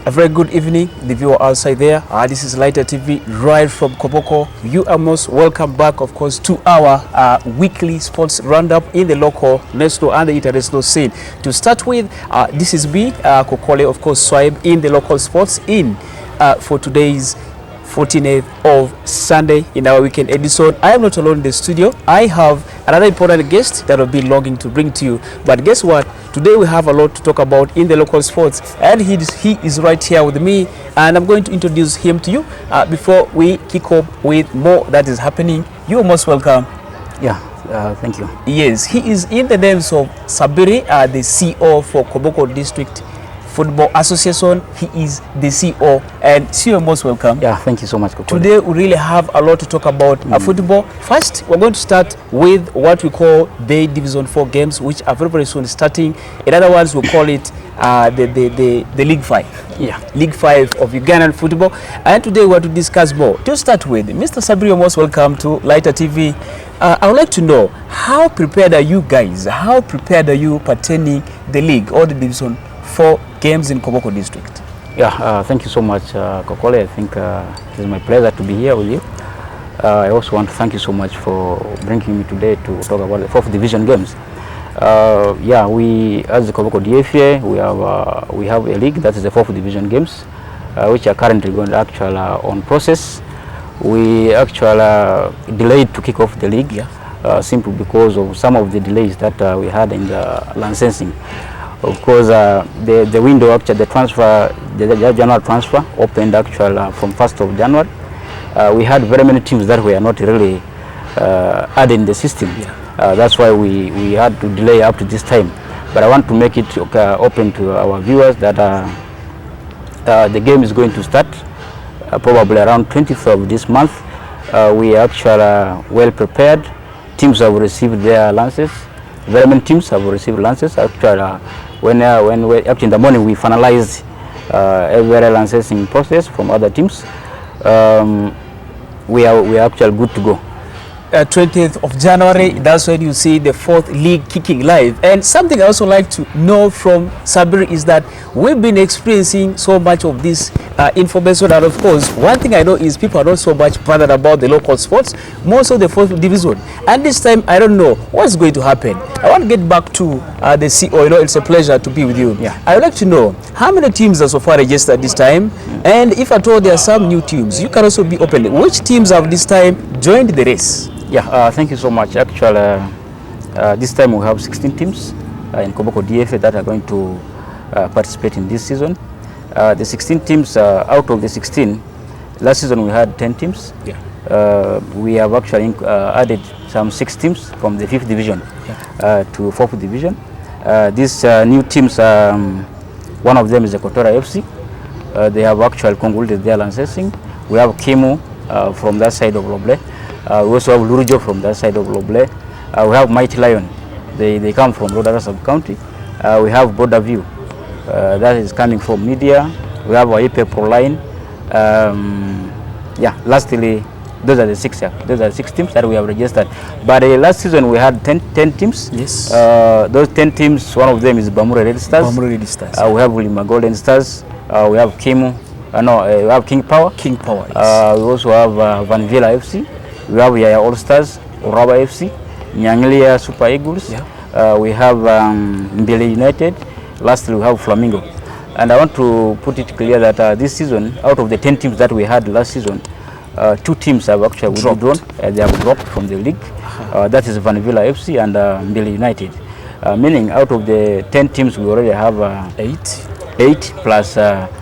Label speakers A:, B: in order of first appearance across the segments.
A: A very good evening, the viewer outside there. This is Lighter TV, right from Koboko. You are most welcome back, of course, to our weekly sports roundup in the local, national, and the international scene. To start with, this is me, Kokole, of course, Swipe in the local sports in for today's 14th of Sunday in our weekend edition. I am not alone in the studio. I have another important guest that I've been longing to bring to you. But guess what? Today we have a lot to talk about in the local sports, and he is right here with me, and I'm going to introduce him to you before we kick off with more that is happening. You are most welcome.
B: Yeah, thank you.
A: Yes, he is in the names of Sabiri, the CEO for Koboko District Football Association. He is the CEO, and CEO, most welcome.
B: Yeah, thank you so much, Kokole.
A: Today we really have a lot to talk about football. First, we're going to start with what we call the Division 4 games, which are very, very soon starting. In other words, we call it the League 5.
B: Yeah.
A: League 5 of Ugandan football. And today we want to discuss more. To start with, Mr. Sabiri, most welcome to Lighter TV. I would like to know, how prepared are you guys? How prepared are you pertaining the league or the Division 4 games in Koboko District?
B: Yeah, thank you so much, Kokole. I think it is my pleasure to be here with you. I also want to thank you so much for bringing me today to talk about the 4th division games. Yeah, we, as the Koboko DFA, we have a league, that is the 4th division games, which are currently going to actually on process. We actually delayed to kick off the league, simply because of some of the delays that we had in the licensing. Of course, the window, actually the transfer, the January transfer opened actually from 1st of January. We had very many teams that were not really added in the system. That's why we had to delay up to this time. But I want to make it open to our viewers that the game is going to start probably around 20th of this month. We are actually well prepared. Teams have received their lances. Very many teams have received lances. Actually, when in the morning we finalized every licensing process from other teams, we are actually good to go.
A: 20th of January, that's when you see the 4th league kicking live. And something I also like to know from Sabiri is that we've been experiencing so much of this information, and of course one thing I know is people are not so much bothered about the local sports, more so the 4th division. And this time I don't know what's going to happen. I want to get back to the CEO. You know, it's a pleasure to be with you. I would like to know how many teams are so far registered this time, and if at all there are some new teams, you can also be open. Which teams have this time joined the race?
B: Yeah, thank you so much. Actually, this time we have 16 teams in Koboko DFA that are going to participate in this season. The 16 teams, out of the 16, last season we had 10 teams. We have actually added some 6 teams from the 5th division to 4th division. These new teams, one of them is the Kokole FC. They have actually concluded their licensing. We have Kimu from that side of Loble. We also have Lurujo from that side of Loble. We have Mighty Lion. They come from Rodara sub-county. We have Border View. That is coming from Media. We have Waipe Pro Line. Yeah, lastly, those are the 6. Those are the 6 teams that we have registered. But last season we had 10 teams.
A: Yes.
B: Those 10 teams, one of them is Bamure Red Stars.
A: Bamure Red Stars.
B: We have Lima Golden Stars. We have Kimu. We have King Power.
A: King Power. Yes.
B: We also have Van Villa FC. We have Yaya All Stars, Uraba FC, Nyangilia Super Eagles. We have Mbele United. Lastly, we have Flamingo. And I want to put it clear that this season, out of the 10 teams that we had last season, 2 teams have actually withdrawn. They have dropped from the league. That is Van Villa FC and Mbele United. Meaning, out of the 10 teams, we already have 8 plus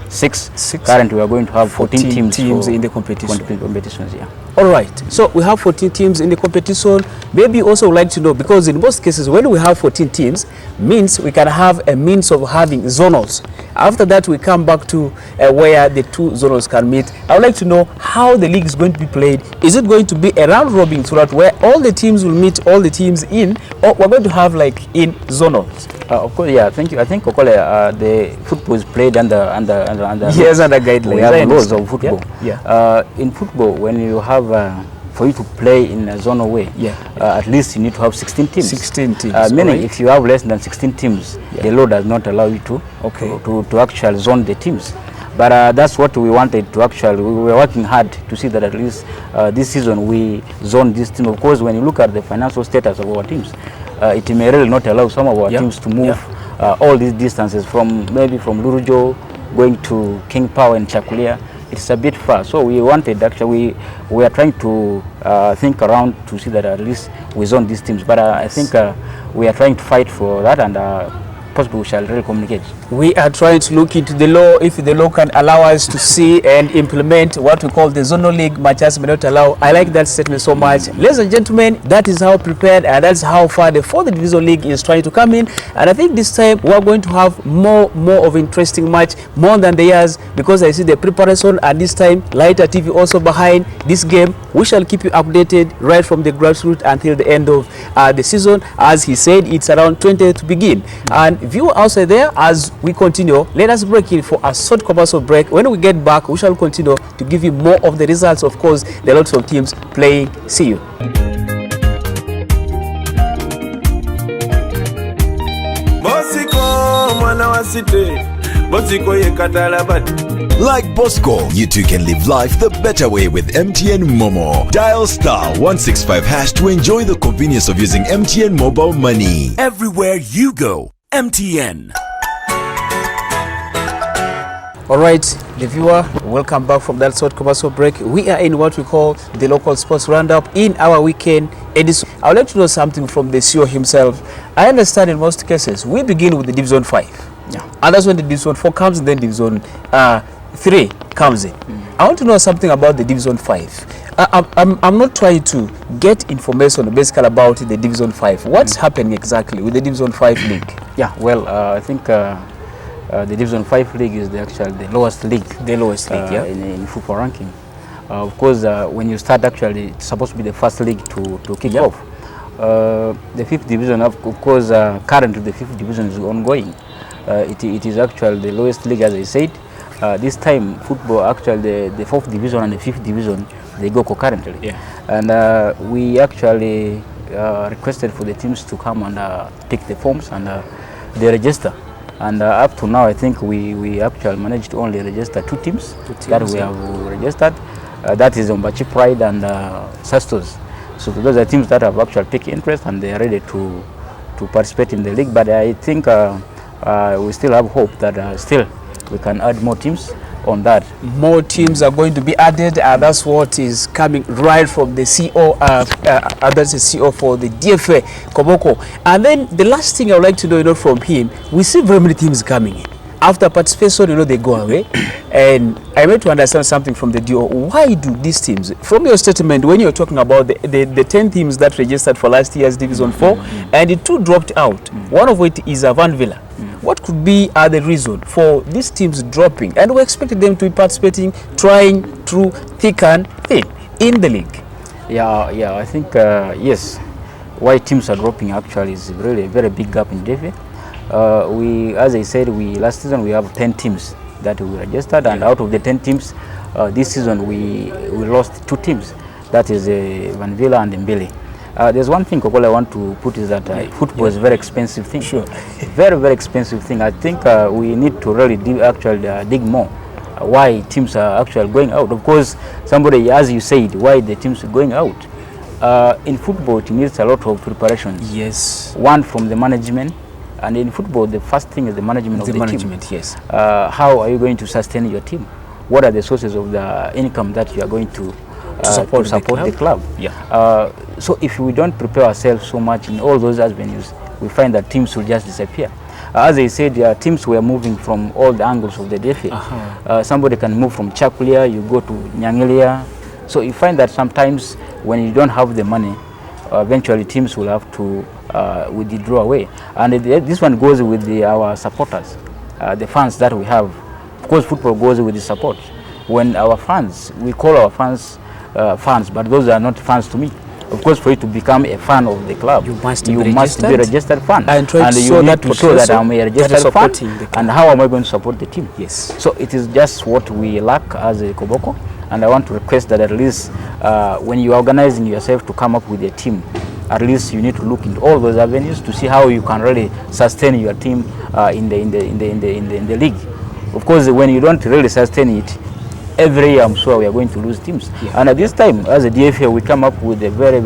B: 6. Currently, we are going to have 14 teams
A: in the competitions.
B: All
A: right, so we have 14 teams in the competition. Maybe you also would like to know, because in most cases when we have 14 teams, means we can have a means of having zonals. After that we come back to where the 2 zonals can meet. I would like to know how the league is going to be played. Is it going to be a round robin so that where all the teams will meet all the teams in, or we're going to have like in zonals?
B: Of course, yeah. Thank you. I think Kokole, the football is played under
A: yes, under guidelines.
B: Laws of football. In football, when you have for you to play in a zonal way, at least you need to have 16 teams.
A: 16 teams.
B: Meaning, if you have less than 16 teams, the law does not allow you to to actually zone the teams. But that's what we wanted to actually. We were working hard to see that at least this season we zone this team. Of course, when you look at the financial status of our teams, it may really not allow some of our teams to move all these distances maybe from Lurujo going to King Power and Chakulia. It's a bit far, so we wanted actually we are trying to think around to see that at least we zone these teams. But I think we are trying to fight for that, and possibly we shall really communicate.
A: We are trying to look into the law, if the law can allow us to see and implement what we call the zonal league matches may not allow. I like that statement so much. Ladies and gentlemen, that is how prepared and that's how far the 4th Division League is trying to come in. And I think this time we are going to have more of interesting match, more than the years, because I see the preparation, and this time Lighter TV also behind this game. We shall keep you updated right from the grassroots until the end of the season. As he said, it's around 20 to begin. And viewer outside there, as we continue, let us break in for a short commercial break. When we get back, we shall continue to give you more of the results. Of course, there are lots of teams playing. See you.
C: Like Bosco, you too can live life the better way with MTN Momo. Dial *165# to enjoy the convenience of using MTN mobile money. Everywhere you go, MTN.
A: All right, the viewer, welcome back from that short commercial break. We are in what we call the local sports roundup in our weekend edition. I would like to know something from the CEO himself. I understand in most cases we begin with the Division 5. Yeah. And that's when the Division 4 comes, and then Division 3 comes in. I want to know something about the Division 5. I'm not trying to get information basically about the Division 5. What's happening exactly with the Division 5 league?
B: Yeah, well, I think the Division 5 league is the lowest league. The lowest league, in football ranking. Of course, when you start, actually, it's supposed to be the first league to kick off. The 5th division, of course, currently the 5th division is ongoing. It is actually the lowest league, as I said. This time, football, actually, the 4th division and the 5th division, they go concurrently. Yeah. And we actually requested for the teams to come and take the forms, and they register. And up to now, I think we actually managed to only register two teams that we have registered. That is Ombachi Pride and Sastos. So those are teams that have actually taken interest, and they are ready to participate in the league. But I think we still have hope that still we can add more teams on that. More teams are going to be added, and that's what is coming right from the CEO. That's the CEO for the DFA, Koboko. And then the last thing I would like to know, from him, we see very many teams coming in. After participation, they go away. And I want to understand something from the DO. Why do these teams, from your statement, when you're talking about the 10 teams that registered for last year's Division 4, and the 2 dropped out, one of which is Van Villa. What could be the reason for these teams dropping? And we expected them to be participating, trying through thick and thin in the league. Yeah, I think, yes, why teams are dropping actually is really a very big gap in DFA. As I said, last season we have 10 teams that we registered, and out of the 10 teams, this season we lost 2 teams. That is Van Villa and Mbele. There's one thing, Kokole, I want to put is that football is a very expensive thing. Sure. Very, very expensive thing. I think we need to really dig more why teams are actually going out. Of course, somebody, as you said, why the teams are going out. In football, it needs a lot of preparations. Yes. One from the management. And in football, the first thing is the management of the team. Yes. How are you going to sustain your team? What are the sources of the income that you are going to support the club? Yeah. So if we don't prepare ourselves so much in all those avenues, we find that teams will just disappear. As I said, teams were moving from all the angles of the DFA. Somebody can move from Chakulia, you go to Nyangilia. So you find that sometimes when you don't have the money, eventually teams will have to withdraw away. And this one goes with our supporters, the fans that we have. Of course, football goes with the support. When our fans, we call our fans fans, but those are not fans to me. Of course, for you to become a fan of the club, you must be a registered fan. And you need to show that I'm a registered fan. And how am I going to support the team? Yes. So it is just what we lack as a Koboko. And I want to request that at least when you are organizing yourself to come up with a team, at least you need to look into all those avenues to see how you can really sustain your team in the league. Of course, when you don't really sustain it, every year I'm sure we are going to lose teams. And at this time, as a DFA, we come up with a very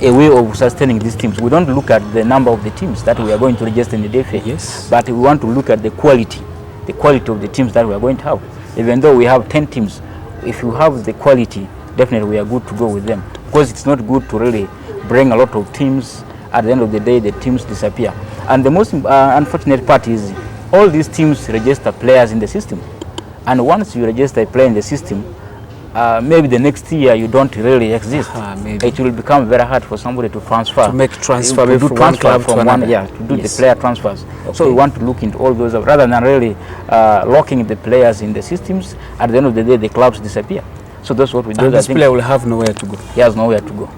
B: a way of sustaining these teams. We don't look at the number of the teams that we are going to register in the DFA,
A: Yes.
B: but we want to look at the quality of the teams that we are going to have. Even though we have 10 teams, if you have the quality, definitely we are good to go with them. Because it's not good to really bring a lot of teams. At the end of the day, the teams disappear. And the most unfortunate part is all these teams register players in the system. And once you register a player in the system, maybe the next year you don't really exist. It will become very hard for somebody to transfer.
A: To make transfer,
B: to do
A: from
B: transfer
A: one club
B: from
A: to another.
B: to do
A: Yes.
B: the player transfers.
A: Okay.
B: So we want to look into all those, rather than really locking the players in the systems. At the end of the day, the clubs disappear. So that's what we do.
A: And this player will have nowhere to go.
B: He has nowhere to go.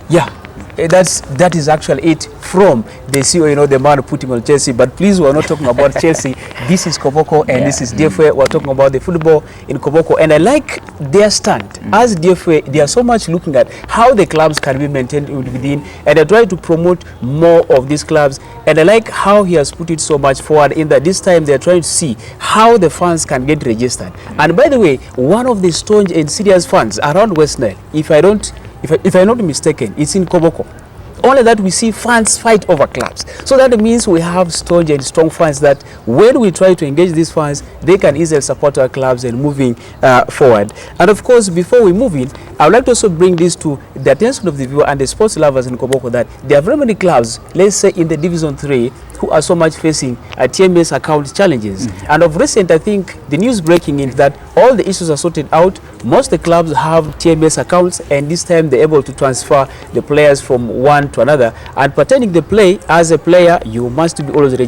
A: Yeah, that is actually it from the CEO, you know, the man who put him on Chelsea. But please, we're not talking about Chelsea. This is Koboko, and this is DFA. We're talking about the football in Koboko. And I like their stand. As DFA, they are so much looking at how the clubs can be maintained within, and they try to promote more of these clubs. And I like how he has put it so much forward in that this time they're trying to see how the fans can get registered. And by the way, one of the staunch and serious fans around West Nile, if I'm not mistaken, it's in Koboko. Only that we see fans fight over clubs. So that means we have staunch and strong fans that when we try to engage these fans, they can easily support our clubs and moving forward. And of course, before we move in, I would like to also bring this to the attention of the viewer and the sports lovers in Koboko that there are very many clubs, let's say in the Division 3, who are so much facing TMS account challenges. And of recent, I think the news breaking is that all the issues are sorted out. Most of the clubs have TMS accounts, and this time they're able to transfer the players from one to another. And pertaining the play, as a player, you must be always